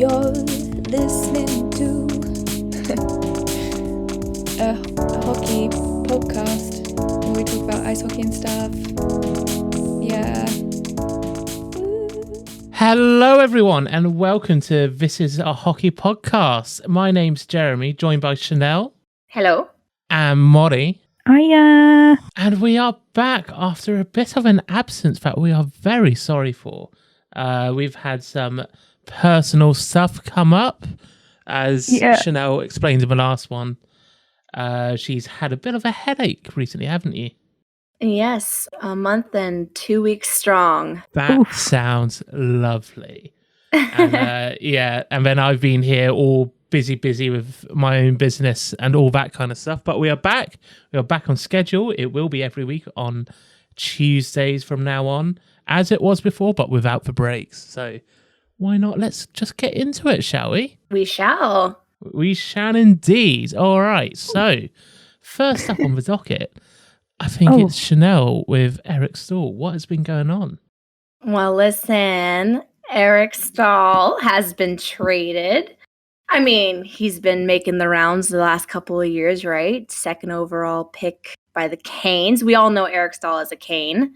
You're listening to a hockey podcast where we talk about ice hockey and stuff. Yeah. Hello, everyone, and welcome to This Is a Hockey Podcast. My name's Jeremy, joined by Chanel. Hello. And Molly. Hiya. And we are back after a bit of an absence that we are very sorry for. We've had some personal stuff come up, as Chanel explained in the last one. She's had a bit of a headache recently, haven't you? Yes, a month and 2 weeks strong. That sounds lovely. And and then I've been here all busy with my own business and all that kind of stuff. But we are back. We are back on schedule. It will be every week on Tuesdays from now on, as it was before, but without the breaks. So why not? Let's just get into it, shall we? We shall. We shall indeed. All right. So first up on the docket, I think it's Chanel with Eric Staal. What has been going on? Well, listen, Eric Staal has been traded. I mean, he's been making the rounds the last couple of years, right? Second overall pick by the Canes. We all know Eric Staal as a Cane.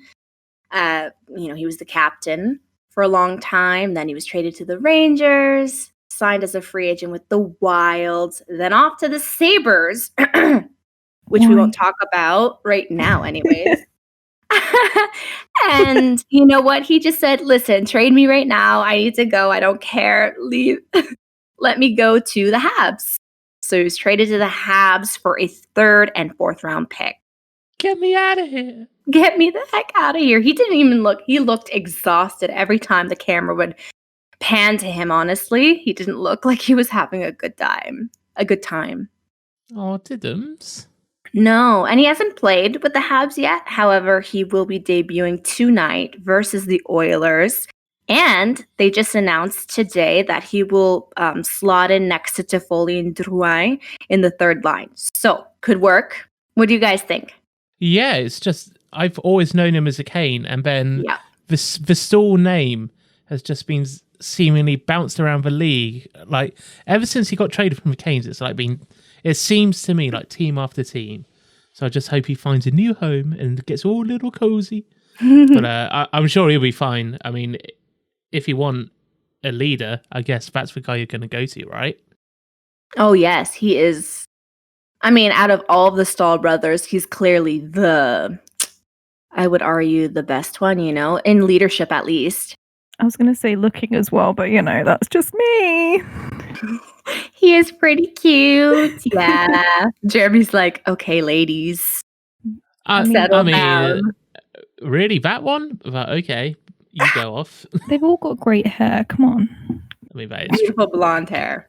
He was the captain for a long time. Then he was traded to the Rangers, signed as a free agent with the Wild, then off to the Sabres, which we won't talk about right now anyways. And you know what? He just said, listen, trade me right now. I need to go. I don't care. Leave. Let me go to the Habs. So he was traded to the Habs for a 3rd and 4th round pick. Get me out of here. Get me the heck out of here. He didn't even look. He looked exhausted every time the camera would pan to him, honestly. He didn't look like he was having a good time. Oh, didn't? No, and he hasn't played with the Habs yet. However, he will be debuting tonight versus the Oilers. And they just announced today that he will slot in next to Toffoli and Drouin in the 3rd line. So, could work. What do you guys think? Yeah, it's just, I've always known him as a Cane, and then the Staal name has just been seemingly bounced around the league. Like, ever since he got traded from the Canes, it's like it seems to me like team after team. So I just hope he finds a new home and gets all a little cozy. But I'm sure he'll be fine. I mean, if you want a leader, I guess that's the guy you're going to go to, right? Oh, yes, he is. I mean, out of all of the Staal brothers, he's clearly I would argue, the best one, in leadership at least. I was going to say looking as well, but that's just me. He is pretty cute. Yeah. Jeremy's like, okay, ladies. Settle down. Really, that one? But okay. You go off. They've all got great hair. Come on. I mean, that is beautiful blonde hair.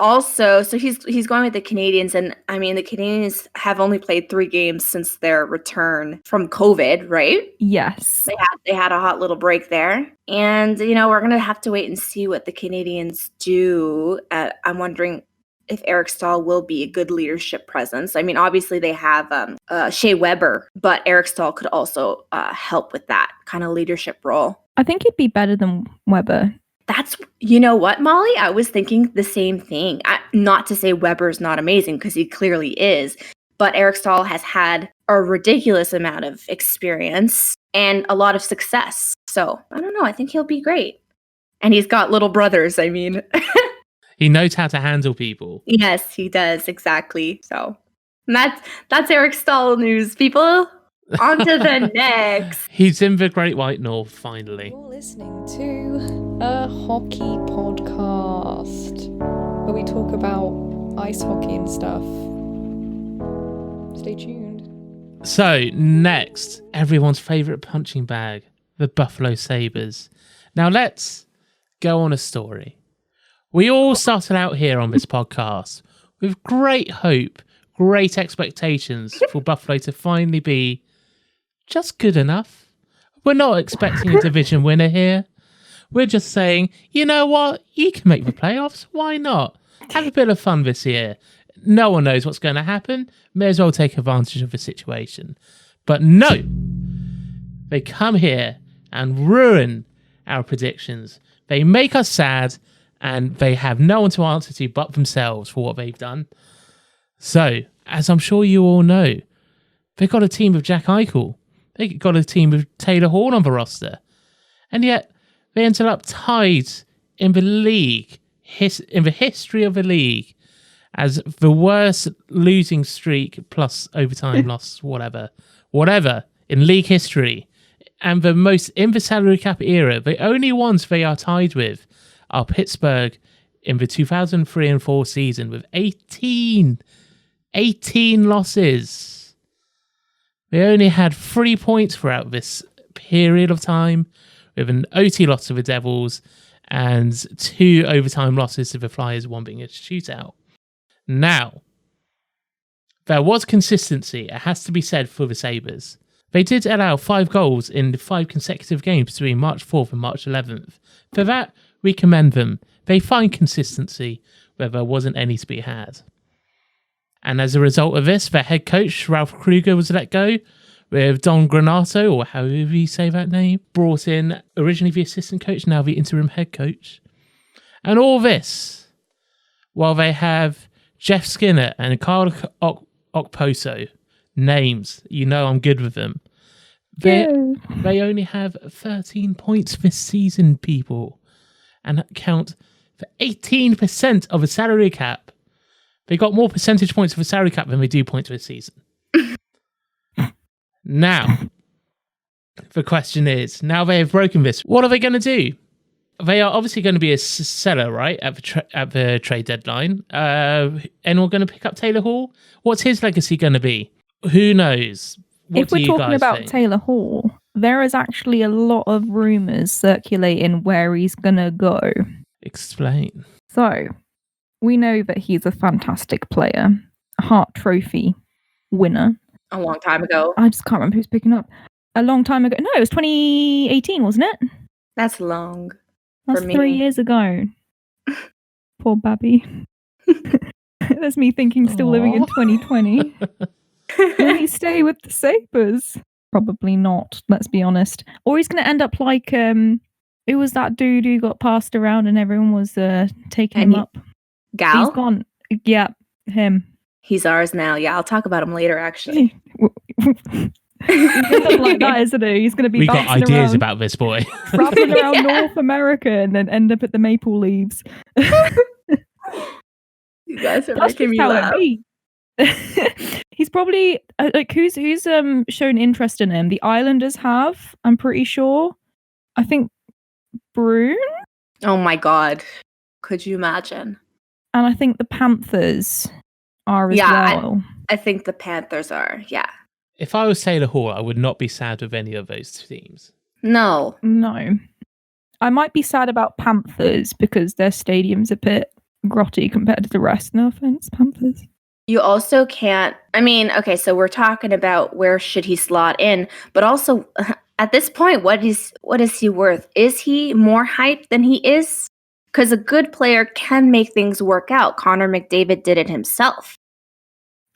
Also, so he's going with the Canadiens, and I mean the Canadiens have only played 3 games since their return from COVID, right? Yes. They had a hot little break there, and we're gonna have to wait and see what the Canadiens do. I'm wondering if Eric Staal will be a good leadership presence. I mean, obviously they have Shea Weber, but Eric Staal could also help with that kind of leadership role. I think he'd be better than Weber. That's, you know what, Molly? I was thinking the same thing. Not to say Weber's not amazing, because he clearly is, but Eric Staal has had a ridiculous amount of experience and a lot of success. So, I don't know. I think he'll be great. And he's got little brothers, I mean. He knows how to handle people. Yes, he does. Exactly. So that's Eric Staal news, people. On to the next. He's in the Great White North, finally. You're listening to a hockey podcast where we talk about ice hockey and stuff. Stay tuned. So, next, everyone's favourite punching bag, the Buffalo Sabres. Now, let's go on a story. We all started out here on this podcast with great hope, great expectations for Buffalo to finally be just good enough. We're not expecting a division winner here. We're just saying, you know what? You can make the playoffs. Why not? Have a bit of fun this year. No one knows what's going to happen. May as well take advantage of the situation. But no, they come here and ruin our predictions. They make us sad, and they have no one to answer to but themselves for what they've done. So, as I'm sure you all know, they got a team with Jack Eichel. They got a team with Taylor Hall on the roster. And yet, they ended up tied in the league, in the history of the league, as the worst losing streak plus overtime loss, whatever, in league history. And the most in the salary cap era, the only ones they are tied with are Pittsburgh in the 2003 and 4 season with 18 losses. They only had 3 points throughout this period of time, with an OT loss to the Devils and 2 overtime losses to the Flyers, one being a shootout. Now, there was consistency, it has to be said, for the Sabres. They did allow 5 goals in 5 consecutive games between March 4th and March 11th. For that, we commend them. They find consistency where there wasn't any to be had. And as a result of this, their head coach, Ralph Kruger, was let go, with Don Granato, or however you say that name, brought in originally the assistant coach, now the interim head coach. And all this while they have Jeff Skinner and Carl Okposo, names, you know I'm good with them. They only have 13 points this season, people, and count for 18% of the salary cap. They got more percentage points of the salary cap than they do points this season. Now, the question is, now they have broken this, what are they going to do? They are obviously going to be a seller, right, at the trade deadline. Anyone going to pick up Taylor Hall? What's his legacy going to be? Who knows? What if we're talking about Taylor Hall, there is actually a lot of rumours circulating where he's going to go. Explain. So, we know that he's a fantastic player, a Hart Trophy winner. A long time ago. I just can't remember who's picking up. A long time ago. No, it was 2018, wasn't it? That's long. That's for me. 3 years ago. Poor Babby. That's me thinking still living in 2020. Will he stay with the Sabres? Probably not, let's be honest. Or he's going to end up like, who was that dude who got passed around and everyone was taking him up? Gal? He's gone. Yeah, him. He's ours now. Yeah, I'll talk about him later, actually. He's gonna like that, isn't he? He's going to be. We got ideas around, about this boy. traveling around North America and then end up at the Maple Leaves. You guys are That's making me how laugh. He's probably like who's shown interest in him. The Islanders have. I'm pretty sure. I think Bruin. Oh my god, could you imagine? And I think the Panthers are as well. I think the Panthers are. Yeah. If I was Taylor Hall, I would not be sad with any of those teams. No. I might be sad about Panthers because their stadium's a bit grotty compared to the rest. No offense, Panthers. You also can't. I mean, okay, so we're talking about where should he slot in, but also at this point, what is he worth? Is he more hyped than he is? Because a good player can make things work out. Connor McDavid did it himself.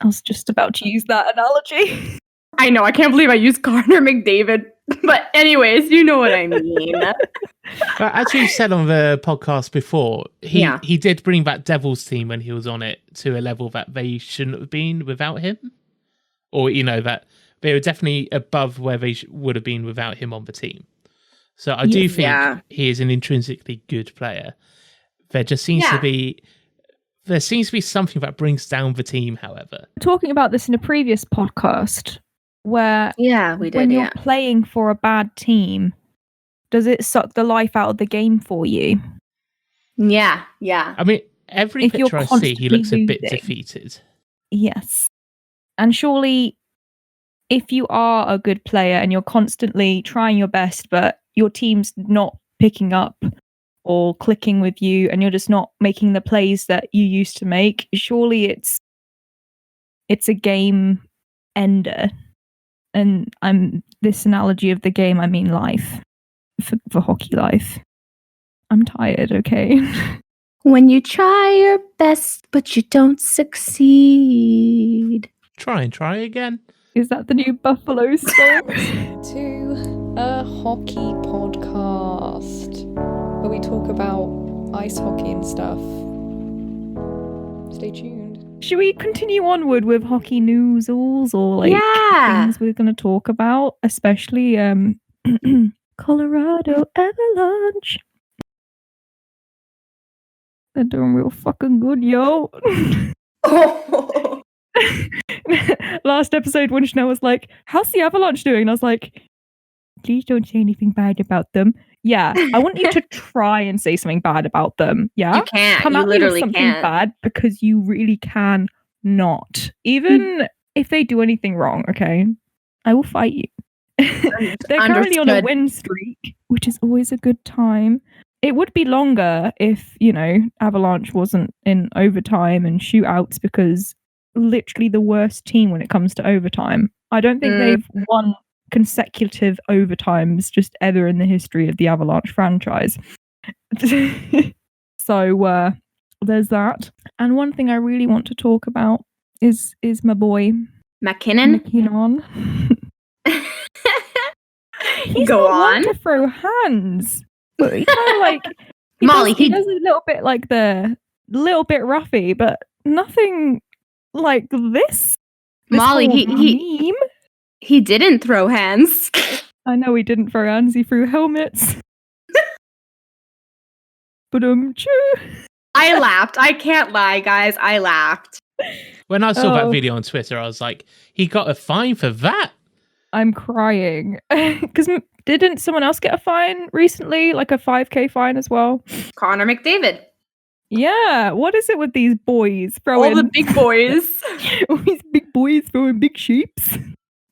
I was just about to use that analogy. I know, I can't believe I used Connor McDavid. But anyways, you know what I mean. As you said on the podcast before, he did bring that Devils team when he was on it to a level that they shouldn't have been without him. Or, that they were definitely above where they would have been without him on the team. So I do think he is an intrinsically good player. There just seems to be something that brings down the team, however. Talking about this in a previous podcast, where we did, when you're playing for a bad team, does it suck the life out of the game for you? Yeah. I mean, every picture I see, he looks a bit defeated. Yes. And surely, if you are a good player and you're constantly trying your best, but your team's not picking up or clicking with you and you're just not making the plays that you used to make, surely it's a game ender. And this analogy of the game, I mean life, for hockey life. I'm tired, okay? When you try your best, but you don't succeed. Try again. Is that the new Buffalo song? To a hockey podcast. where we talk about ice hockey and stuff. Stay tuned. Should we continue onward with hockey newsals or like things we're going to talk about, especially Colorado Avalanche? They're doing real fucking good, yo. Last episode when Chanel was like, how's the Avalanche doing? And I was like, please don't say anything bad about them. Yeah, I want you to try and say something bad about them. Yeah? You can't. Come You at me with literally something can't. bad because you really can not. Even if they do anything wrong, okay? I will fight you. They're currently on a Understood. win streak, which is always a good time. It would be longer if, Avalanche wasn't in overtime and shootouts because literally the worst team when it comes to overtime. I don't think they've won consecutive overtimes just ever in the history of the Avalanche franchise. So there's that. And one thing I really want to talk about is my boy McKinnon? He's Go not on. one to throw hands. But he's kind of like Molly, he does a little bit like the little bit roughy, but nothing like this. Molly, whole meme. he didn't throw hands. I know he didn't throw hands, he threw helmets. But I laughed. I can't lie, guys. I laughed. When I saw that video on Twitter, I was like, he got a fine for that. I'm crying. Because didn't someone else get a fine recently? Like a 5K fine as well? Connor McDavid. Yeah. What is it with these boys throwing... All the big boys. All these big boys throwing big sheeps.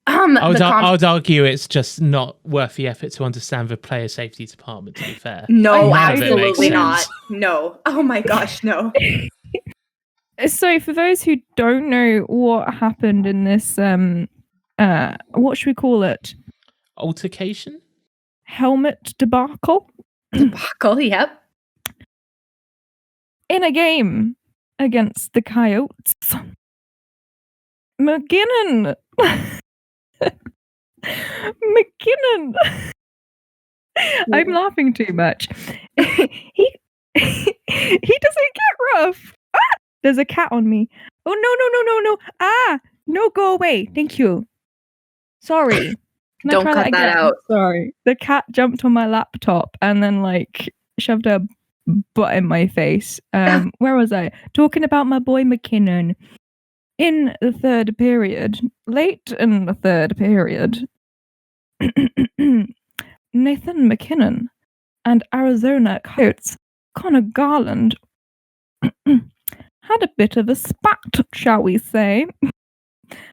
I would argue it's just not worth the effort to understand the player safety department, to be fair. No, None of it makes absolutely not. sense. No. Oh my gosh, no. So for those who don't know what happened in this, what should we call it? Altercation? Helmet debacle? Debacle, yep. In a game against the Coyotes, McKinnon. I'm laughing too much. He doesn't get rough. Ah! There's a cat on me. Oh no. Ah, no, go away. Thank you. Sorry. Can I Don't try cut that again? out. Sorry. The cat jumped on my laptop and then shoved her butt in my face. Where was I? Talking about my boy McKinnon. In the third period, late in the third period, Nathan McKinnon and Arizona Coyotes Connor Garland had a bit of a spat, shall we say.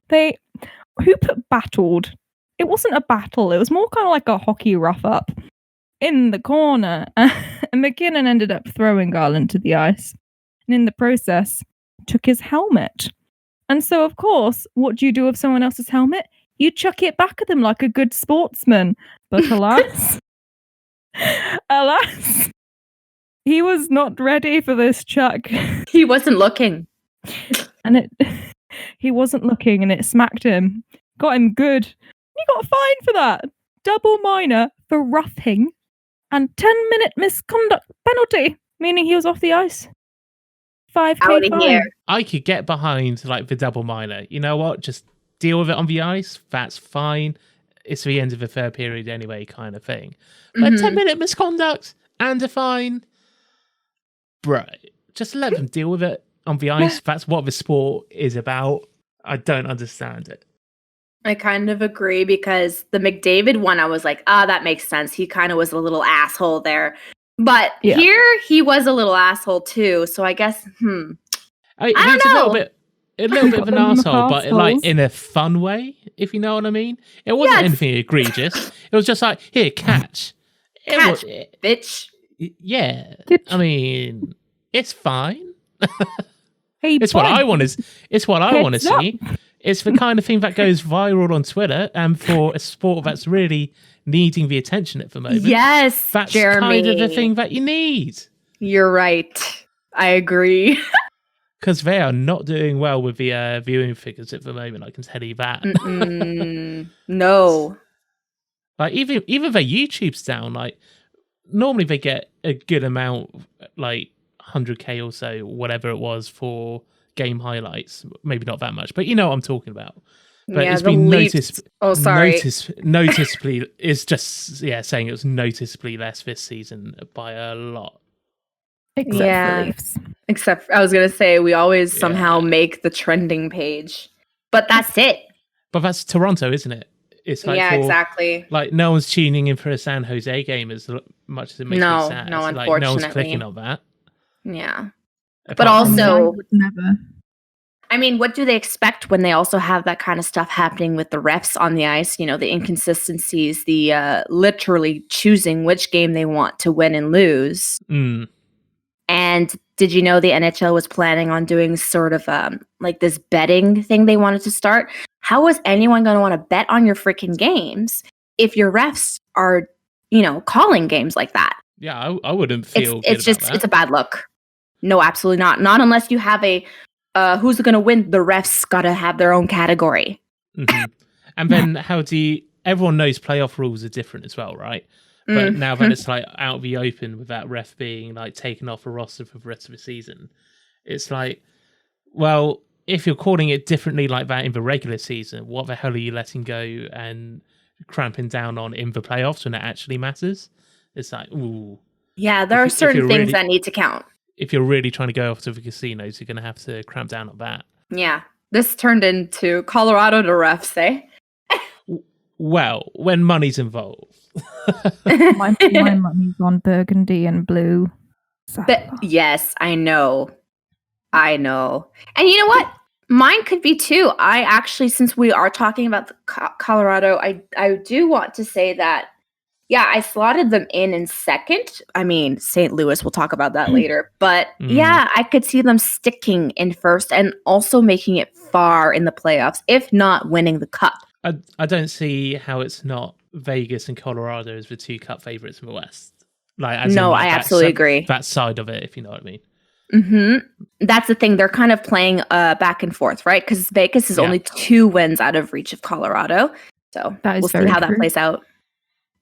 They battled. It wasn't a battle, it was more kind of like a hockey rough-up in the corner. And McKinnon ended up throwing Garland to the ice. And in the process, took his helmet. And so, of course, what do you do with someone else's helmet? You chuck it back at them like a good sportsman. But alas, he was not ready for this chuck. He wasn't looking. And he wasn't looking and it smacked him. Got him good. He got a fine for that. Double minor for roughing and 10-minute misconduct penalty, meaning he was off the ice. 5K Out of fine. here. I could get behind the double minor. You know what? Just deal with it on the ice. That's fine. It's the end of the third period anyway, kind of thing. But 10-minute misconduct and a fine, bro, just let them deal with it on the ice. That's what the sport is about. I don't understand it. I kind of agree because the McDavid one, I was like, that makes sense. He kind of was a little asshole there. But here, he was a little asshole too. So I guess, I don't know. A little bit of an asshole, but in a fun way, if you know what I mean. It wasn't anything egregious. It was just like, here, catch. Bitch. Yeah. I mean, it's fine. Hey, it's what I want to. It's what I want to see. It's the kind of thing that goes viral on Twitter, and for a sport that's really needing the attention at the moment. Yes, that's Jeremy. kind of the thing that you need. You're right. I agree. Because they are not doing well with the viewing figures at the moment. I can tell you that. No. Like even their YouTube's down. Like normally they get a good amount, like 100k or so, whatever it was for game highlights. Maybe not that much, but you know what I'm talking about. But Yeah, it's the been Leafs. Oh, sorry. noticeably. It's just saying it was noticeably less this season by a lot. Except Yeah. for Leafs. Except I was gonna say we always Yeah. somehow make the trending page, but that's it. But that's Toronto, isn't it? It's like Yeah, exactly. Like no one's tuning in for a San Jose game as much as it makes me No, sad. no, Like no one's unfortunately. clicking on that. Yeah. Apart But from- also- I would never. I mean, what do they expect when they also have that kind of stuff happening with the refs on the ice? You know, the inconsistencies, the literally choosing which game they want to win and lose. Mm. And did you know the NHL was planning on doing sort of like this betting thing they wanted to start? How is anyone going to want to bet on your freaking games if your refs are, you know, calling games like that? Yeah, I wouldn't feel It's good just, about it's that. a bad look. No, absolutely not. Not unless you have a who's going to win. The refs got to have their own category. Mhm. And then everyone knows playoff rules are different as well, right? But now that it's like out of the open with that ref being like taken off a roster for the rest of the season, it's like, well, if you're calling it differently like that in the regular season, what the hell are you letting go and cramping down on in the playoffs when it actually matters? It's like, ooh. Yeah, there are If certain you're things really- that need to count. If you're really trying to go off to the casinos, you're going to have to cramp down on that. Yeah, this turned into Colorado to refs, eh? Well, when money's involved. My money's on burgundy and blue. So, But yes, I know. And you know what? Mine could be too. I actually, since we are talking about the Colorado, I do want to say that, yeah, I slotted them in second. I mean, St. Louis, we'll talk about that later. But yeah, I could see them sticking in first and also making it far in the playoffs, if not winning the cup. I don't see how it's not Vegas and Colorado as the two cup favorites in the West. Like, as in, No, like, I that absolutely agree. That side of it, if you know what I mean. That's the thing. They're kind of playing back and forth, right? Because Vegas is only 2 wins out of reach of Colorado. So That is we'll see very how true. that plays out.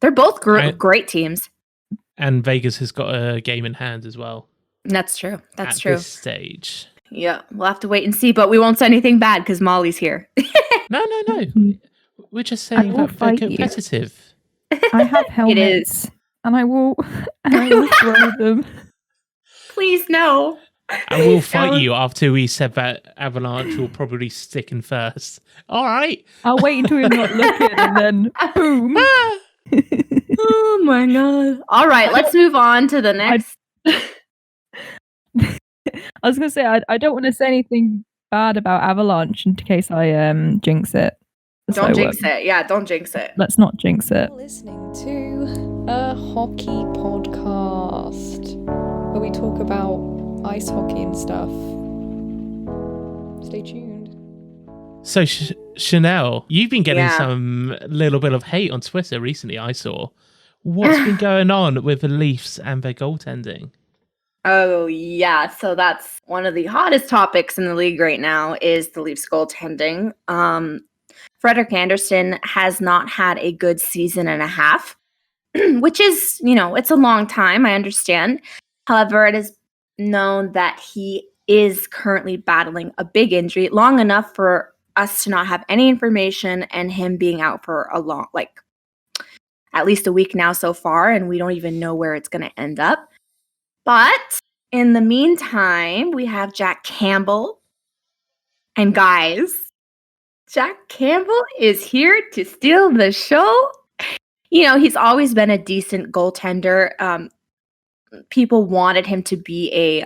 They're both great teams. And Vegas has got a game in hand as well. That's true. That's at true. This stage. Yeah, we'll have to wait and see, but we won't say anything bad because Molly's here. No. We're just saying will that they're fight you. competitive. I have helmets, and I will throw them. Please, no. And we'll fight you after we said that Avalanche will probably stick in first. All right. I'll wait until you're not looking, and then boom. Oh my god. All right, let's move on to the next. I was gonna say I don't want to say anything bad about Avalanche in case I jinx it. Don't jinx it. Yeah, don't jinx it. Let's not jinx it. You're listening to a hockey podcast where we talk about ice hockey and stuff. Stay tuned. So, Chanel, you've been getting Yeah. some little bit of hate on Twitter recently, I saw. What's been going on with the Leafs and their goaltending? Oh, yeah. So that's one of the hottest topics in the league right now is the Leafs goaltending. Frederik Andersen has not had a good season and a half, which is, it's a long time. I understand. However, it is known that he is currently battling a big injury, long enough for us to not have any information and him being out for a long, at least a week now so far. And we don't even know where it's going to end up. But in the meantime, we have Jack Campbell. And guys, Jack Campbell is here to steal the show. He's always been a decent goaltender. People wanted him to be a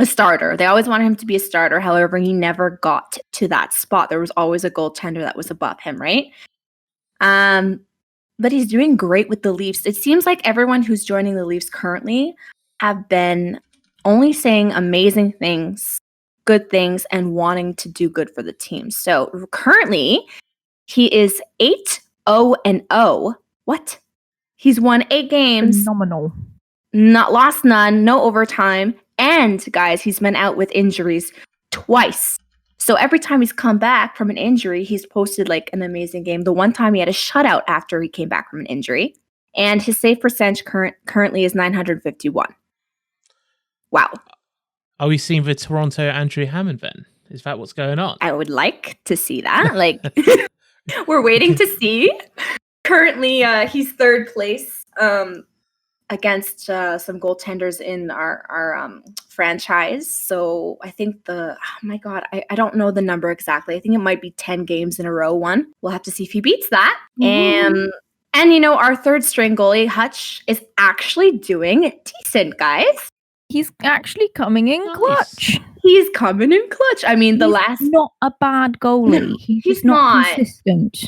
starter. They always wanted him to be a starter. However, he never got to that spot. There was always a goaltender that was above him, right? But he's doing great with the Leafs. It seems like everyone who's joining the Leafs currently have been only saying amazing things, good things, and wanting to do good for the team. So currently, he is 8-0-0. What? He's won 8 games, Phenomenal. not lost none, no overtime, and guys, he's been out with injuries twice. So every time he's come back from an injury, he's posted an amazing game. The one time he had a shutout after he came back from an injury. And his save percentage currently is 951. Wow. Are we seeing the Toronto Andrew Hammond then? Is that what's going on? I would like to see that. Like, we're waiting to see. Currently, he's third place against some goaltenders in our franchise. So I think oh my God, I don't know the number exactly. I think it might be 10 games in a row won. We'll have to see if he beats that. And, you know, our third string goalie, Hutch, is actually doing decent, guys. He's actually coming in clutch. He's coming in clutch. I mean, He's not a bad goalie. He's not consistent.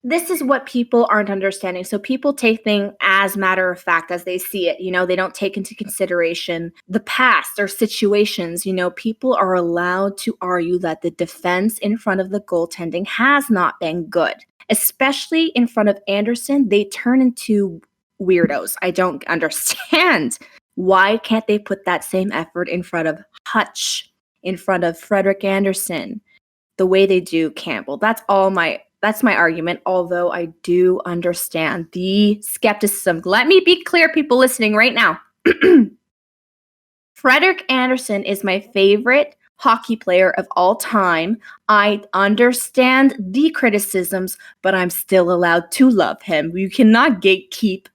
This is what people aren't understanding. So people take things as matter of fact as they see it. You know, they don't take into consideration the past or situations. You know, people are allowed to argue that the defense in front of the goaltending has not been good. Especially in front of Anderson, they turn into weirdos. I don't understand. Why can't they put that same effort in front of Hutch, in front of Frederik Andersen, the way they do Campbell? That's my argument, although I do understand the skepticism. Let me be clear, people listening right now. Frederik Andersen is my favorite hockey player of all time. I understand the criticisms, but I'm still allowed to love him. You cannot gatekeep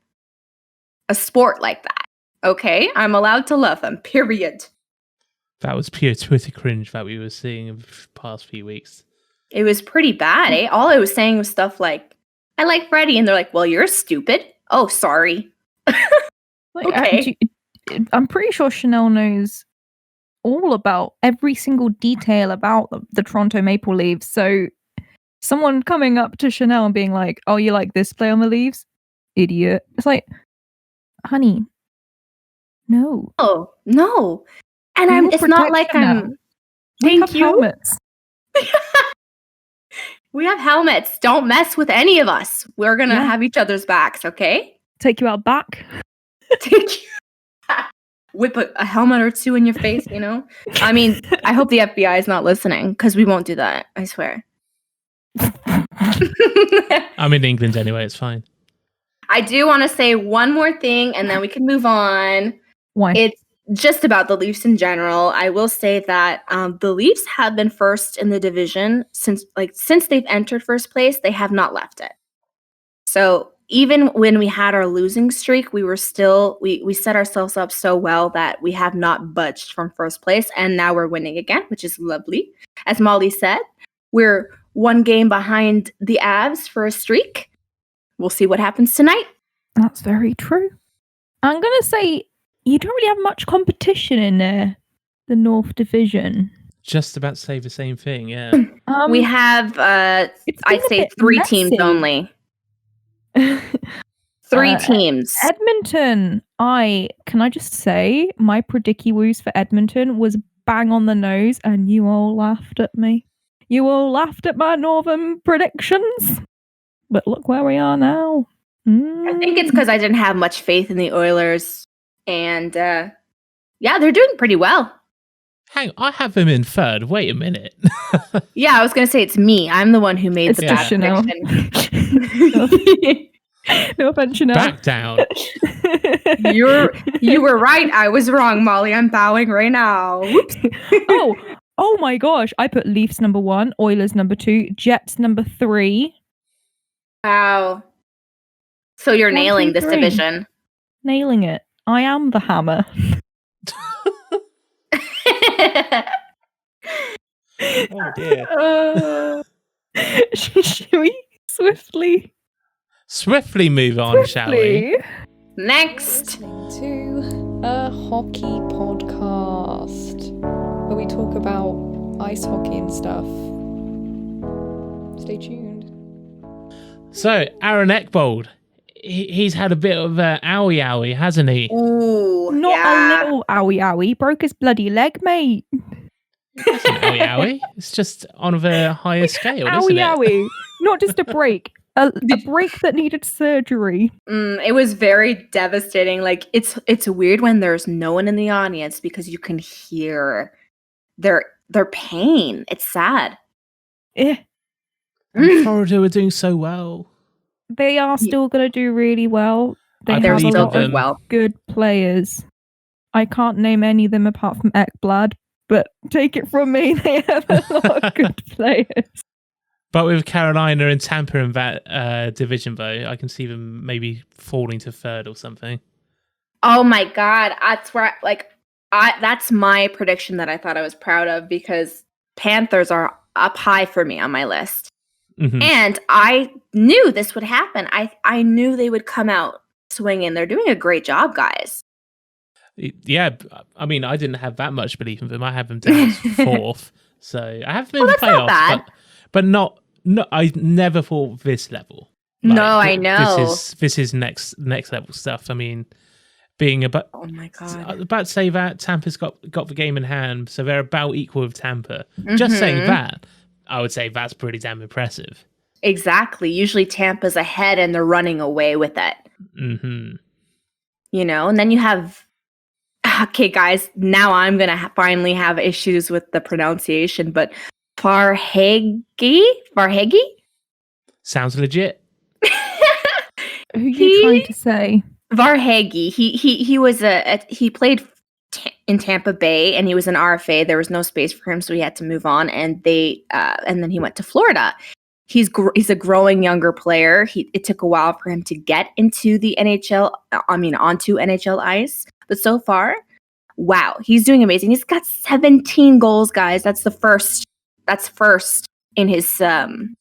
a sport like that, okay? I'm allowed to love him, period. That was pure Twitter cringe that we were seeing in the past few weeks. It was pretty bad, eh? All I was saying was stuff like, I like Freddie, and they're like, well, you're stupid. Oh, sorry. Okay. I'm pretty sure Chanel knows all about every single detail about the Toronto Maple Leafs. So someone coming up to Chanel and being like, oh, you like this play on the Leafs? Idiot. It's like, honey, no. Oh, no. And it's not like I'm... Thank you. Helmets. We have helmets. Don't mess with any of us. We're going to have each other's backs, okay? Take you out back. Take you back. Whip a helmet or two in your face, you know? I mean, I hope the FBI is not listening, because we won't do that, I swear. I'm in England anyway, it's fine. I do want to say one more thing, and then we can move on. Why? It's just about the Leafs in general. I will say that the Leafs have been first in the division since they've entered first place. They have not left it. So even when we had our losing streak, we were still we set ourselves up so well that we have not budged from first place, and now we're winning again, which is lovely. As Molly said, we're one game behind the Avs for a streak. We'll see what happens tonight. That's very true. I'm gonna say you don't really have much competition in there, the North Division. Just about to say the same thing, yeah. We have, I'd say 3 teams only. 3 teams. Edmonton. Can I just say, my predicky-woos for Edmonton was bang on the nose, and you all laughed at me. You all laughed at my Northern predictions. But look where we are now. I think it's because I didn't have much faith in the Oilers. And, yeah, they're doing pretty well. Hang on, I have them in third. Wait a minute. Yeah, I was going to say it's me. I'm the one who made the bad prediction. No offense, Chanel. Back down. You were right. I was wrong, Molly. I'm bowing right now. Whoops. Oh my gosh. I put Leafs number 1, Oilers number 2, Jets number 3. Wow. So you're nailing this division. Nailing it. I am the hammer. Oh dear. Should we swiftly move on, shall we? Next. To a hockey podcast where we talk about ice hockey and stuff. Stay tuned. So, Aaron Ekbold, he's had a bit of a owie, hasn't he? Ooh, not a little owie. Broke his bloody leg, mate. That's an owie. It's just on a higher scale, isn't it? Owie. Not just a break. A break that needed surgery. It was very devastating. Like it's weird when there's no one in the audience because you can hear their pain. It's sad. Yeah. Florida were doing so well. They are still going to do really well. They I have a believe lot in of them. good players. I can't name any of them apart from Ekblad, but take it from me, they have a lot of good players. But with Carolina and Tampa in that division, though, I can see them maybe falling to third or something. Oh my God. That's where, that's my prediction that I thought I was proud of, because Panthers are up high for me on my list. Mhm. And I knew this would happen. I knew they would come out swinging. They're doing a great job, guys. Yeah, I mean, I didn't have that much belief in them. I have them down as fourth, so I have them in the that's not playoffs, bad. but not. No, I never thought this level. No, I know. This is next level stuff. I mean, being about Oh my God. about to say that Tampa's got the game in hand, so they're about equal with Tampa. Just saying that, I would say that's pretty damn impressive. Exactly. Usually Tampa's ahead and they're running away with it. Mm-hmm. You know, and then you have, okay, guys, now I'm going to finally have issues with the pronunciation, but Varhegi? Sounds legit. Who are you trying to say? Varhegi. He was he played in Tampa Bay, and he was an RFA. There was no space for him, so he had to move on, and then he went to Florida. He's a growing younger player. It took a while for him to get into the NHL. Onto NHL ice, but so far, wow, he's doing amazing. He's got 17 goals, guys. That's first in his team.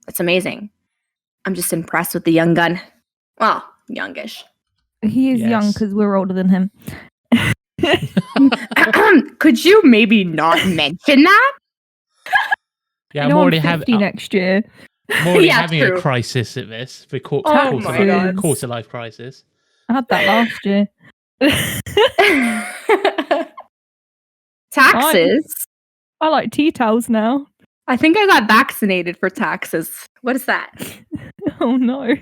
That's amazing. I'm just impressed with the young gun. Well, youngish. He is young because we're older than him. Could you maybe not mention that? Yeah, I'm already 50 next year. I'm already Yeah, having true. a crisis at this. The my God. quarter life crisis. I had that last year. Taxes? I like tea towels now. I think I got vaccinated for taxes. What is that? Oh no.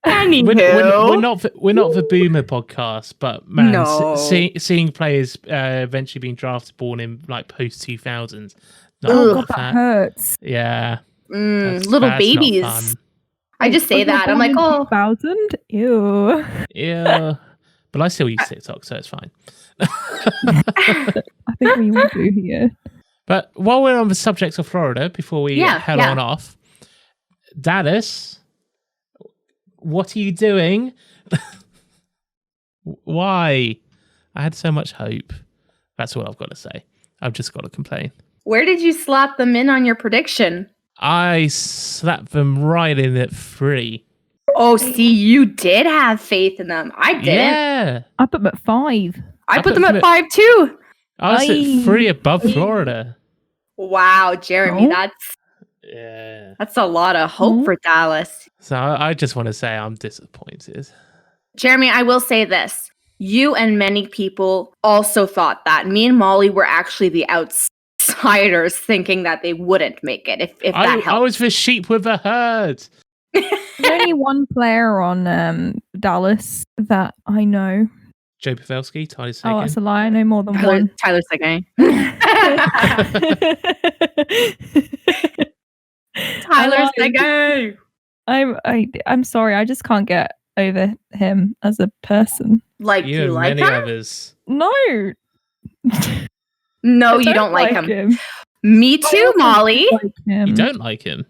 Anywho. We're not the boomer podcast, but man, No. seeing players eventually being drafted born in like post 2000s. Oh god, that hurts. Yeah. Little that's babies. not fun. I just say that. I'm like, oh. 2000? Ew. Yeah. But I still use TikTok, so it's fine. I think we all do here. But while we're on the subject of Florida, before we head on off, Dallas, what are you doing? Why? I had so much hope. That's all I've got to say. I've just got to complain. Where did you slap them in on your prediction? I slapped them right in at 3. Oh, see, you did have faith in them. I didn't. Yeah. I put them at 5. I put them at 5 too. I was at 3 above Florida. Wow, Jeremy, Oh. that's a lot of hope for Dallas. So I just want to say I'm disappointed. Jeremy, I will say this. You and many people also thought that. Me and Molly were actually the outsiders thinking that they wouldn't make it, if that helps. I was the sheep with the herd. There's only one player on Dallas that I know. Joe Pavelski, Tyler Seguin. Oh, that's a lie. I know more than one. Tyler Seguin. Tyler Seguin. I'm sorry. I just can't get over him as a person. Like, You and like many that? others. No. No, you don't like him. Me too, Molly. Like him. You don't like him.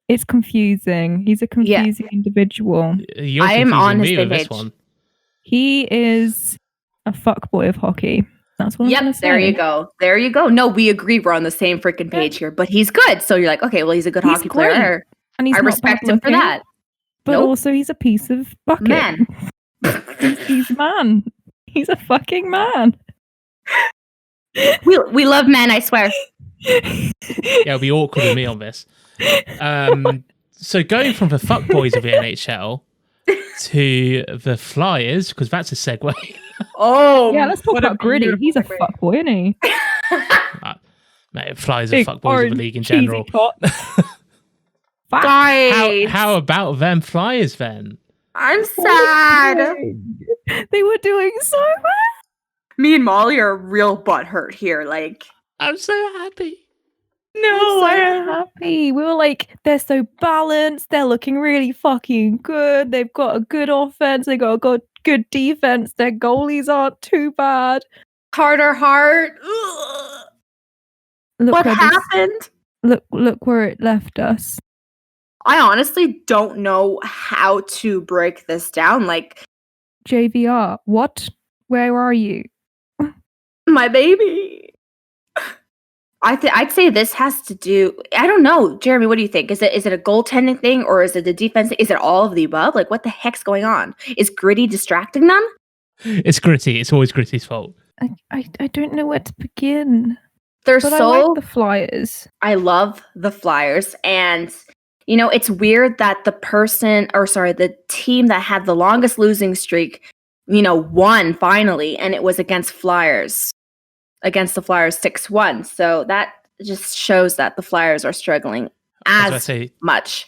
It's confusing. He's a confusing individual. You're I am confusing on his me with this page. one. He is a fuckboy of hockey. That's what I'm gonna say. There you go. There you go. No, we agree. We're on the same freaking page here. But he's good. So you're like, okay, well, he's a good hockey great. player. And he's I not respect bad him for looking, that. But Nope. also he's a piece of bucket. Man. He's a man. He's a fucking man. We love men, I swear. Yeah, it'll be awkward with me on this. So going from the fuckboys of the NHL to the Flyers, because that's a segue. Oh, Yeah, let's talk what a about Gritty. beautiful He's a segue. fuckboy, isn't he? Mate, Flyers are Big fuckboys of orange the league in cheesy general. tot. Fuck. Guys, How about them Flyers then? I'm sad. They were doing so well. Me and Molly are real butthurt here. Like, I'm so happy. No, I'm happy. We were like, they're so balanced. They're looking really fucking good. They've got a good offense. They got a good defense. Their goalies aren't too bad. Carter Hart. Ugh. What happened? Look where it left us. I honestly don't know how to break this down. Like, JVR, what? Where are you? my baby. I'd say this has to do. I don't know, Jeremy. What do you think? Is it a goaltending thing or is it the defense? Is it all of the above? Like, what the heck's going on? Is Gritty distracting them? It's Gritty. It's always Gritty's fault. I don't know where to begin. They're But so. I like the Flyers. I love the Flyers, and it's weird that the team that had the longest losing streak, won finally, and it was against the Flyers 6-1. So that just shows that the Flyers are struggling much.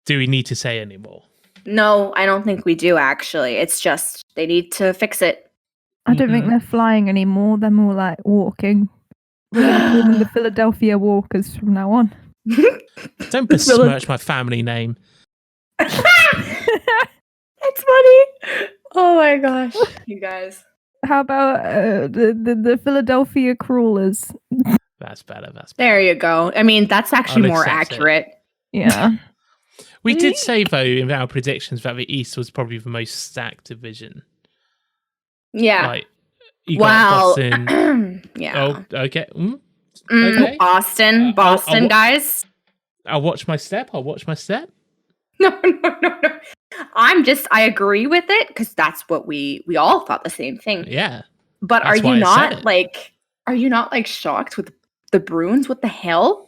Do we need to say anymore? No, I don't think we do, actually. It's just they need to fix it. I don't think they're flying anymore. They're more like walking. We're going to call them the Philadelphia Walkers from now on. Don't besmirch my family name. That's funny. Oh my gosh, you guys. How about the Philadelphia Crawlers? That's better. There you go. I mean, that's actually more accurate. Yeah. We did say, though, in our predictions that the East was probably the most stacked division. Yeah. Like, you got Boston. Yeah. Oh, okay. Okay. Boston, guys. I'll watch my step. No. I agree with it because that's what we all thought the same thing. Yeah. But are you not shocked with the Bruins? What the hell?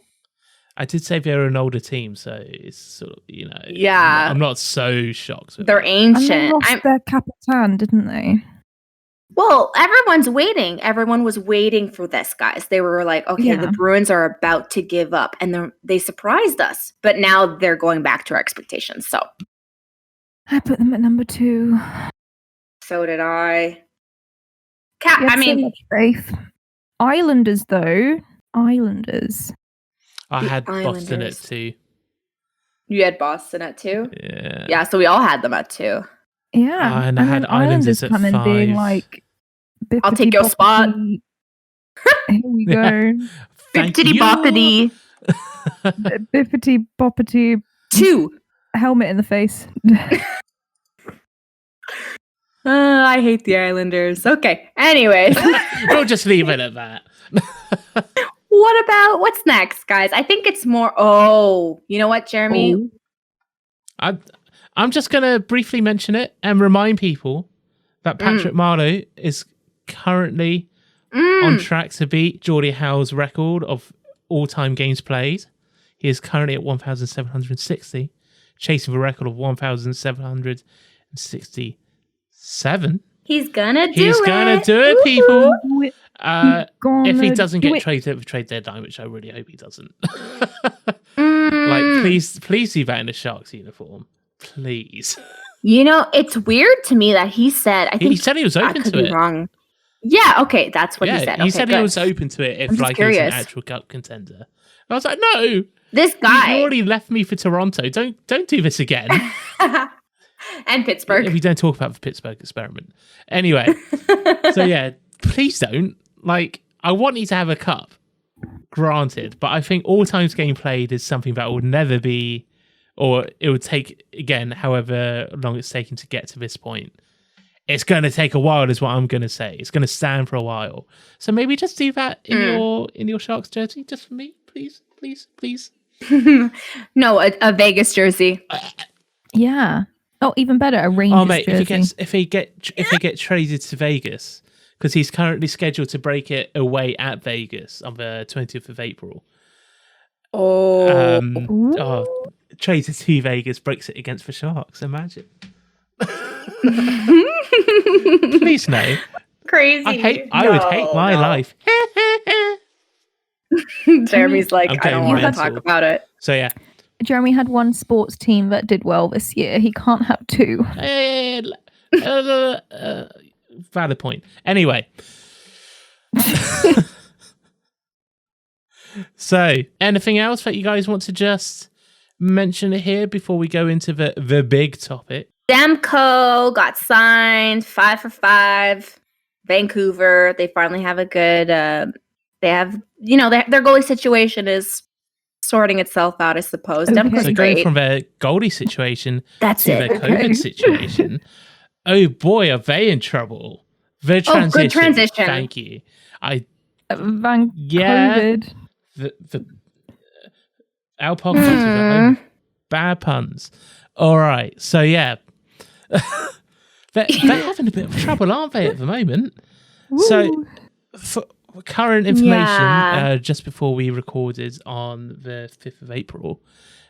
I did say they're an older team, so it's sort of, Yeah. I'm not so shocked. They're ancient. And they lost their Capitan, didn't they? Well, everyone's waiting. Everyone was waiting for this, guys. They were like, okay, the Bruins are about to give up. And they surprised us. But now they're going back to our expectations. So I put them at number 2. So did I. So much faith. Islanders, though. Islanders. I had Boston at 2. You had Boston at 2? Yeah. Yeah, so we all had them at 2. Yeah, and I had Islanders at 5. Being like, I'll take your spot. Here we go. Bippity boppity. Bippity boppity. 2. Helmet in the face. I hate the Islanders. Okay. Anyways. We'll just leave it at that. What's next, guys? I think it's more. Oh, you know what, Jeremy? I'm just going to briefly mention it and remind people that Patrick Marleau is currently on track to beat Geordie Howe's record of all-time games played. He is currently at 1,760, chasing the record of 1,767. He's gonna do it. He's gonna do it, people. If he doesn't do get it. traded at the trade deadline, which I really hope he doesn't. Like, please do that in a Sharks uniform. Please. It's weird to me that he said. I think he said he was open to it. Wrong. Yeah. Okay, that's what he said. He said good. he was open to it if like he's an actual cup contender. I was like, no, this guy. You already left me for Toronto. Don't do this again. And Pittsburgh. We don't talk about the Pittsburgh experiment. Anyway, so yeah, please don't. Like, I want you to have a cup, granted, but I think all times game played is something that will never be, or it would take, again, however long it's taken to get to this point. It's going to take a while, is what I'm going to say. It's going to stand for a while. So maybe just do that in your Sharks jersey, just for me, please. No, a Vegas jersey. Yeah. Oh, even better, a Rangers jersey. If he get traded to Vegas, because he's currently scheduled to break it away at Vegas on the 20th of April. Traded to Vegas, breaks it against the Sharks. Imagine. Please no. Crazy. I would hate my life. Jeremy's like, I don't want to talk about it. So yeah. Jeremy had one sports team that did well this year. He can't have 2. Valid point. Anyway. So, anything else that you guys want to just mention here before we go into the big topic? Demko got signed 5 for 5. Vancouver, they finally have a good. They have, their goalie situation is sorting itself out, I suppose. Okay. Demko's So great. going from their goalie situation That's to it. their Okay. COVID situation, oh boy, are they in trouble. The transition. Good transition. Thank you. Vancouver. Yeah. Our podcast is at home. Bad puns. All right. So, yeah. they're having a bit of trouble, aren't they, at the moment? So, Woo. for current information, Yeah. just before we recorded on the 5th of April,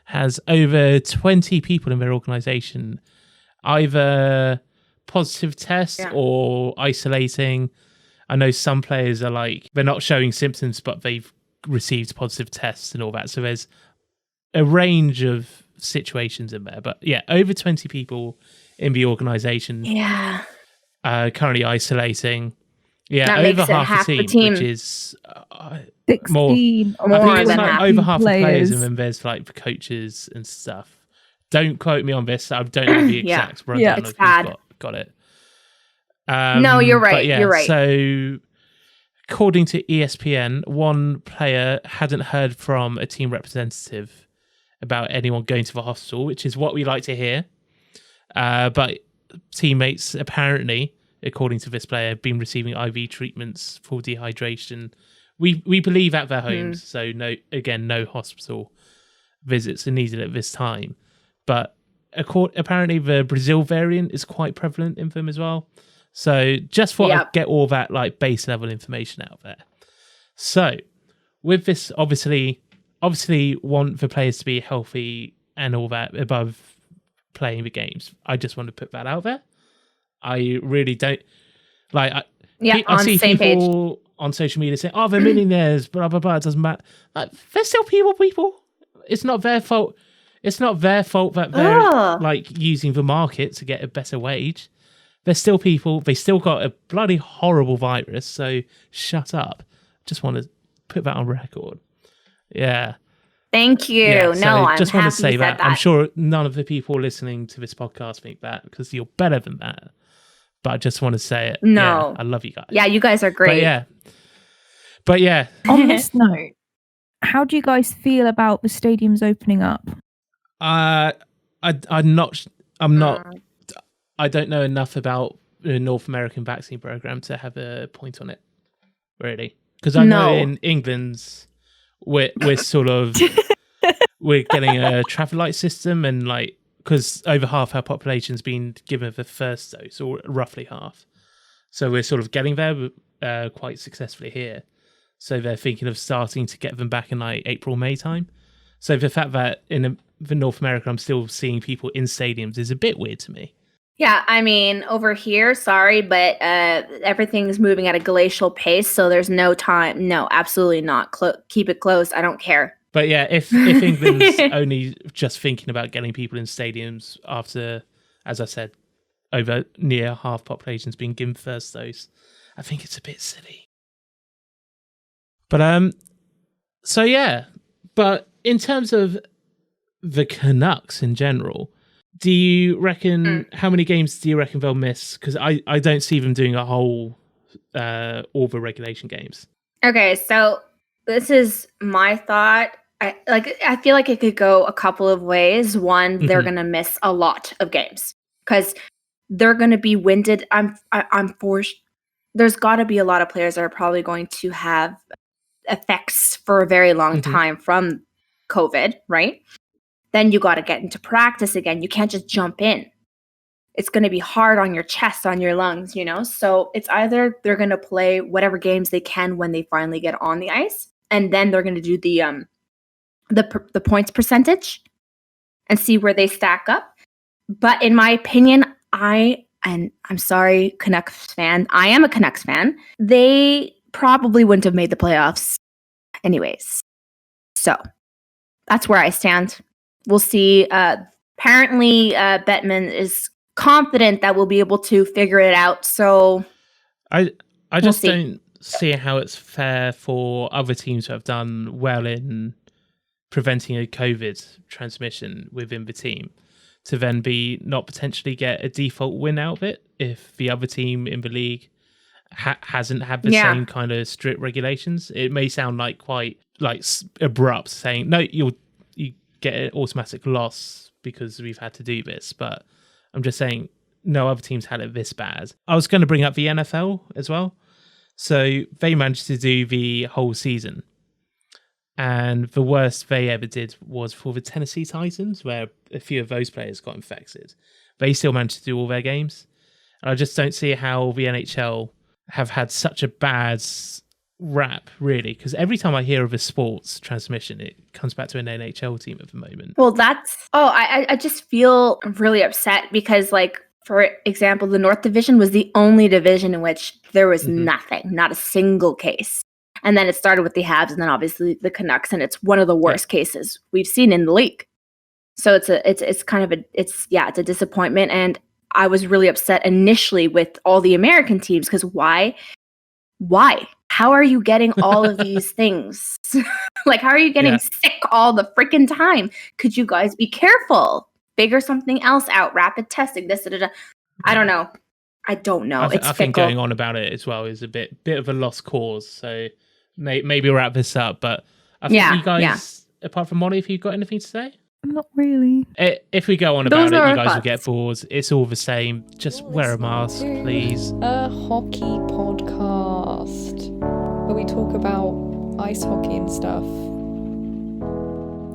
has over 20 people in their organisation either positive tests or isolating. I know some players are like, they're not showing symptoms, but they've received positive tests and all that. So there's a range of situations in there. But yeah, over 20 people in the organisation currently isolating. Yeah, That over makes it half the team, which is 16 I think it's than like half. over half the players, players. and then there's like the coaches and stuff. Don't quote me on this. I don't know the Yeah. exact rundown It's of who's bad. got it. No, you're right. But yeah, You're right. So, according to ESPN, one player hadn't heard from a team representative about anyone going to the hospital, which is what we like to hear. But teammates apparently, according to this player, have been receiving IV treatments for dehydration. We believe at their homes, so no hospital visits are needed at this time. But apparently the Brazil variant is quite prevalent in them as well. So just thought I'd get all that like base level information out there. So with this, obviously want the players to be healthy and all that above playing the games. I just want to put that out there. I really don't like. I see people on social media saying, "Oh, they're millionaires," blah blah blah. It doesn't matter. Like, they're still people. It's not their fault. It's not their fault that they're like using the market to get a better wage. They're still people. They still got a bloody horrible virus. So shut up. Just want to put that on record. Yeah. Thank you. Yeah, so I'm just happy want to say you said that. I'm sure none of the people listening to this podcast think that because you're better than that. But I just want to say it. No. Yeah, I love you guys. Yeah, you guys are great. But yeah. On this note, how do you guys feel about the stadiums opening up? I'm not. I don't know enough about the North American vaccine program to have a point on it, really. Because I know in England, we're sort of we're getting a traffic light system, and like because over half our population's been given the first dose, or roughly half. So we're sort of getting there quite successfully here. So they're thinking of starting to get them back in like April, May time. So the fact that in North America I'm still seeing people in stadiums is a bit weird to me. Yeah, I mean, over here, sorry, but everything's moving at a glacial pace, so there's no time. No, absolutely not. Keep it close. I don't care. But yeah, if England's only just thinking about getting people in stadiums after, as I said, over near half population's been given first dose, I think it's a bit silly. But so yeah. But in terms of the Canucks in general, do you reckon how many games do you reckon they'll miss? Because I don't see them doing a whole all the regulation games. Okay, so this is my thought. I feel like it could go a couple of ways. One, they're gonna miss a lot of games because they're gonna be winded. I'm forced. There's got to be a lot of players that are probably going to have effects for a very long time from COVID, right? Then you got to get into practice again. You can't just jump in. It's going to be hard on your chest, on your lungs, So it's either they're going to play whatever games they can when they finally get on the ice, and then they're going to do the points percentage and see where they stack up. But in my opinion, I'm sorry, Canucks fan. I am a Canucks fan. They probably wouldn't have made the playoffs anyways. So that's where I stand. We'll see. Apparently, Bettman is confident that we'll be able to figure it out. So I just don't see how it's fair for other teams who have done well in preventing a COVID transmission within the team to then be not potentially get a default win out of it if the other team in the league hasn't had the same kind of strict regulations. It may sound like quite like abrupt saying no, you get an automatic loss because we've had to do this, but I'm just saying no other teams had it this bad. I was going to bring up the NFL as well. So they managed to do the whole season. And the worst they ever did was for the Tennessee Titans, where a few of those players got infected. They still managed to do all their games. And I just don't see how the NHL have had such a bad rap, really, because every time I hear of a sports transmission, it comes back to an NHL team at the moment. Well, I just feel really upset because, like, for example, the North Division was the only division in which there was nothing, not a single case. And then it started with the Habs and then obviously the Canucks, and it's one of the worst cases we've seen in the league. So it's a disappointment. And I was really upset initially with all the American teams because why? How are you getting all of these things? Like, how are you getting sick all the freaking time? Could you guys be careful? Figure something else out. Rapid testing. This. I don't know. I think going on about it as well is a bit of a lost cause. So maybe we'll wrap this up. But I think you guys, apart from Molly, if you've got anything to say? Not really. If we go on about it, you guys will get bored. It's all the same. Just wear a mask, please. A hockey podcast where we talk about ice hockey and stuff.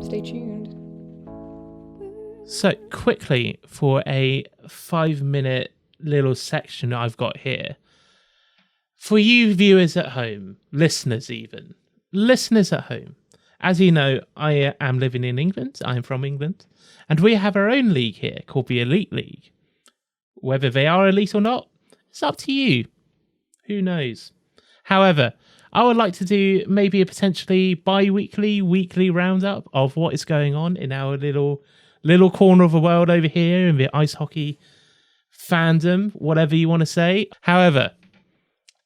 Stay tuned. So quickly, for a 5-minute little section I've got here. For you viewers at home, listeners at home, as you know, I am living in England. I'm from England. And we have our own league here called the Elite League. Whether they are elite or not, it's up to you. Who knows? However, I would like to do maybe a potentially bi-weekly, weekly roundup of what is going on in our little corner of the world over here in the ice hockey fandom, whatever you want to say. However,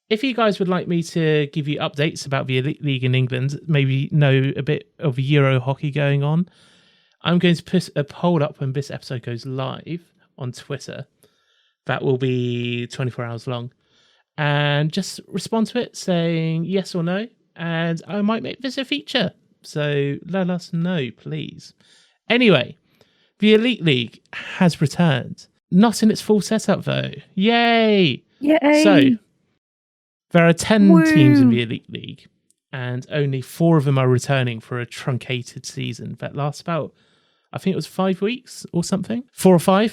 if you guys would like me to give you updates about the Elite League in England, maybe know a bit of Euro hockey going on, I'm going to put a poll up when this episode goes live on Twitter. That will be 24 hours long. And just respond to it saying yes or no, and I might make this a feature. So let us know, please. Anyway, the Elite League has returned. Not in its full setup, though. Yay! Yay! So, there are 10 teams in the Elite League, and only 4 of them are returning for a truncated season that lasts about, I think it was 5 weeks or something. 4 or 5.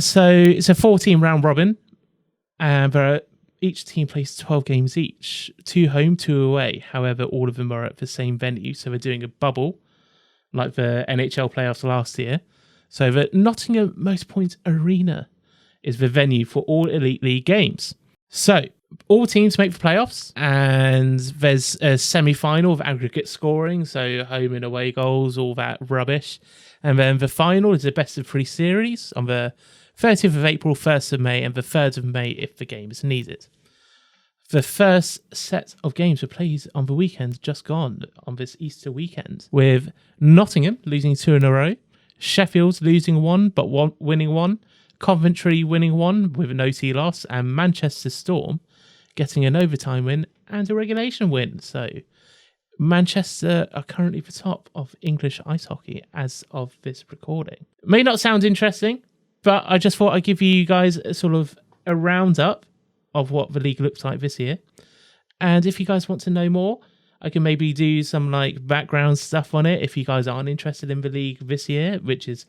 So, it's a 4-team round robin, and each team plays 12 games each. 2 home, 2 away. However, all of them are at the same venue, so we're doing a bubble, like the NHL playoffs last year. So the Nottingham Most Points Arena is the venue for all Elite League games. So all teams make the playoffs, and there's a semi-final of aggregate scoring, so home and away goals, all that rubbish. And then the final is a best-of-3 series on the 30th of April, 1st of May, and the 3rd of May if the game is needed. The first set of games were played on the weekend just gone, on this Easter weekend, with Nottingham losing 2 in a row, Sheffield losing 1 but winning 1, Coventry winning 1 with an OT loss, and Manchester Storm getting an overtime win and a regulation win. So Manchester are currently the top of English ice hockey as of this recording. It may not sound interesting, but I just thought I'd give you guys a sort of a roundup of what the league looks like this year. And if you guys want to know more, I can maybe do some like background stuff on it if you guys aren't interested in the league this year, which is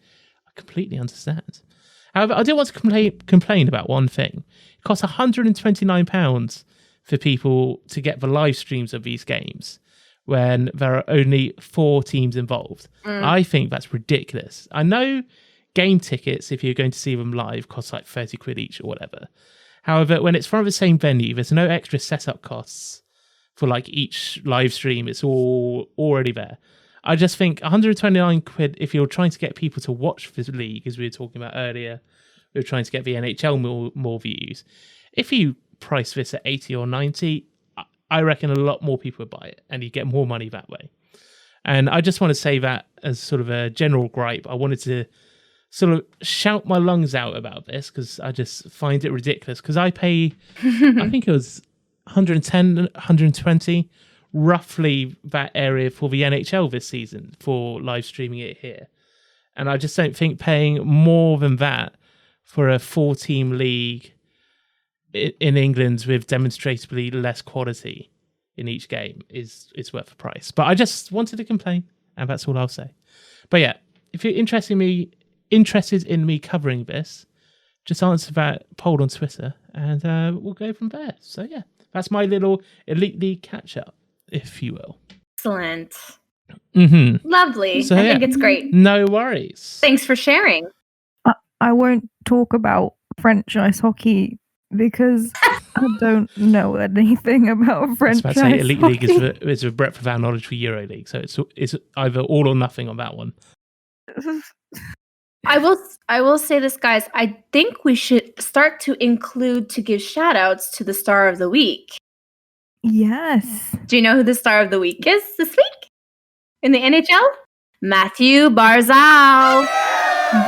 I completely understand. However, I do want to complain about one thing. It costs £129 for people to get the live streams of these games when there are only 4 teams involved. I think that's ridiculous. I know game tickets, if you're going to see them live, cost like 30 quid each or whatever. However, when it's from the same venue, there's no extra setup costs for like each live stream. It's all already there. I just think 129 quid if you're trying to get people to watch this league, as we were talking about earlier, we were trying to get the NHL more views. If you price this at 80 or 90, I reckon a lot more people would buy it and you get more money that way. And I just want to say that as sort of a general gripe. I wanted to sort of shout my lungs out about this because I just find it ridiculous. Because I pay, I think it was 110, 120, roughly that area for the NHL this season for live streaming it here. And I just don't think paying more than that for a 4-team league in England with demonstrably less quality in each game is worth the price. But I just wanted to complain, and that's all I'll say. But yeah, if you're interested in me covering this, just answer that poll on Twitter, and we'll go from there. So yeah, that's my little Elite League catch-up, if you will. Excellent. Mm-hmm. Lovely. So, I think it's great. No worries. Thanks for sharing. I won't talk about French ice hockey because I don't know anything about French ice hockey. Elite League is a breadth of our knowledge for Euro League, so it's either all or nothing on that one. I will say this, guys. I think we should start to give shout outs to the Star of the Week. Yes. Do you know who the Star of the Week is this week in the NHL? Matthew Barzal.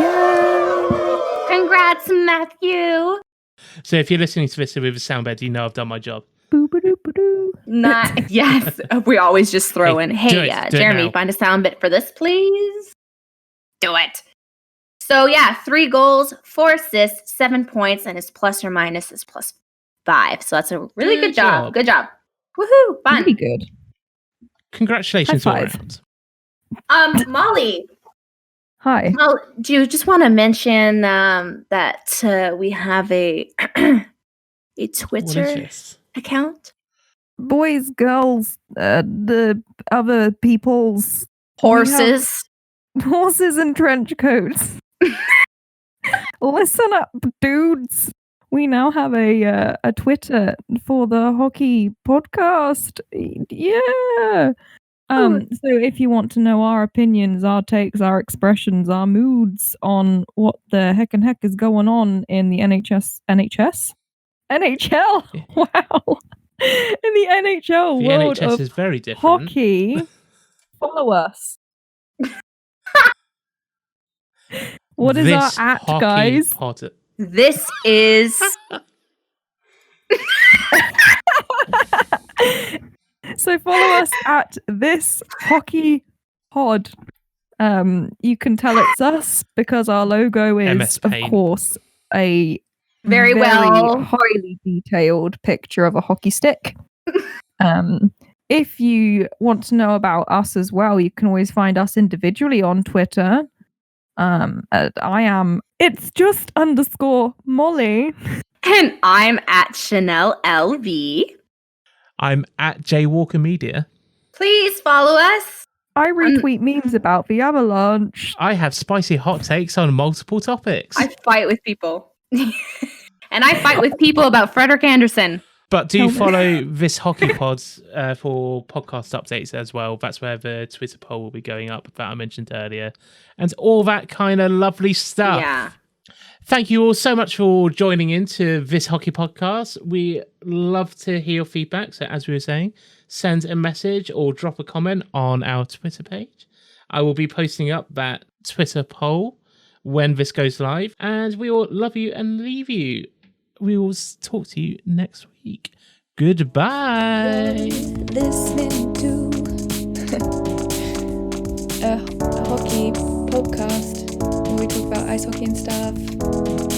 Yay! Congrats, Matthew. So if you're listening to this with a soundbed, you know I've done my job. Yes, we always just throw in, do hey, it Jeremy, now. find a sound bit for this, please. Do it. So yeah, 3 goals, 4 assists, 7 points, and his plus or minus is +5. So that's a really good job. Good job. Woohoo! Fun. Really good. Congratulations all High five. around. Molly. Hi. Well, do you just want to mention that we have a Twitter What is this? account? Boys, girls, the other people's Horses. horses in trench coats. Listen up, dudes. We now have a Twitter for the hockey podcast. Yeah. So if you want to know our opinions, our takes, our expressions, our moods on what the heck is going on in the NHL. Yeah. Wow. In the NHL The world NHS of is very different. hockey, follow us. What is This our at, hockey guys? pod- This is So follow us at this hockey pod. You can tell it's us because our logo is, MS of Paint. course, a very well. highly detailed picture of a hockey stick. If you want to know about us as well, you can always find us individually on Twitter. It's just _Molly. And I'm at Chanel LV. I'm at Jaywalker Media. Please follow us. I retweet memes about the Avalanche. I have spicy hot takes on multiple topics. I fight with people. And I fight with people about Frederick Anderson. But do follow this hockey pod for podcast updates as well. That's where the Twitter poll will be going up that I mentioned earlier. And all that kind of lovely stuff. Yeah. Thank you all so much for joining into this hockey podcast. We love to hear your feedback. So as we were saying, send a message or drop a comment on our Twitter page. I will be posting up that Twitter poll when this goes live. And we will love you and leave you. We will talk to you next week. Goodbye. Listening to a hockey podcast where we talk about ice hockey and stuff.